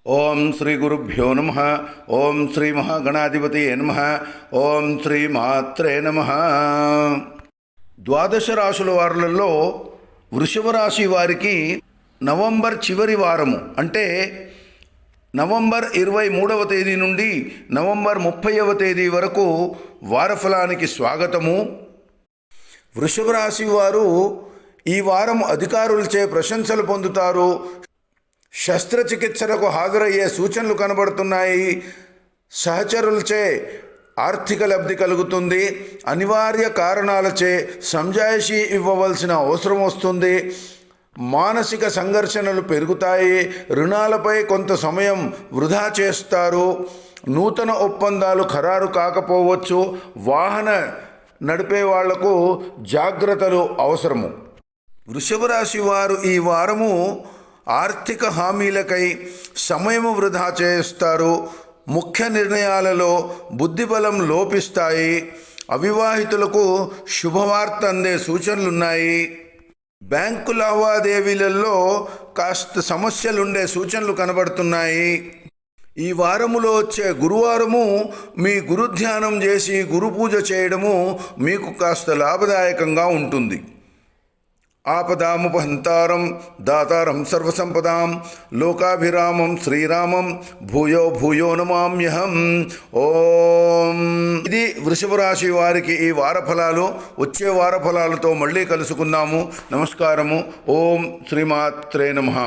ఓం శ్రీ గురుభ్యో నమ. ఓం శ్రీ మహాగణాధిపతయే నమ. ఓం శ్రీ మాత్రే నమ. ద్వాదశ రాశుల వారులలో వృషభ రాశి వారికి నవంబర్ చివరి వారము అంటే నవంబర్ 23వ తేదీ నుండి నవంబర్ 30వ తేదీ వరకు వారఫలానికి స్వాగతము. వృషభ రాశి వారు ఈ వారం అధికారులచే ప్రశంసలు పొందుతారు. శస్త్రచికిత్సలకు హాజరయ్యే సూచనలు కనబడుతున్నాయి. సహచరులచే ఆర్థిక లబ్ధి కలుగుతుంది. అనివార్య కారణాలచే సంజాయిషీ ఇవ్వవలసిన అవసరం వస్తుంది. మానసిక సంఘర్షణలు పెరుగుతాయి. రుణాలపై కొంత సమయం వృధా చేస్తారు. నూతన ఒప్పందాలు ఖరారు కాకపోవచ్చు. వాహన నడిపే వాళ్లకు జాగ్రత్తలు అవసరము. వృషభ రాశి వారు ఈ వారము ఆర్థిక హామీలకై సమయము వృధా చేస్తారు. ముఖ్య నిర్ణయాలలో బుద్ధిబలం లోపిస్తాయి. అవివాహితులకు శుభవార్త అందే సూచనలున్నాయి. బ్యాంకు లావాదేవీలలో కాస్త సమస్యలుండే సూచనలు కనబడుతున్నాయి. ఈ వారములో వచ్చే గురువారము మీ గురుధ్యానం చేసి గురు పూజ చేయడము మీకు కాస్త లాభదాయకంగా ఉంటుంది. ఆపదాముపహంతారం దాతారం సర్వసంపదాం లోకాభిరామం శ్రీరామం భూయో భూయో నమామ్యహం. ఓం. ఇది వృషభ రాశి వారికి ఈ వారఫలాలు. వచ్చే వారఫలాలతో మళ్ళీ కలుసుకుందాము. నమస్కారము. ఓం శ్రీమాత్రే నమః.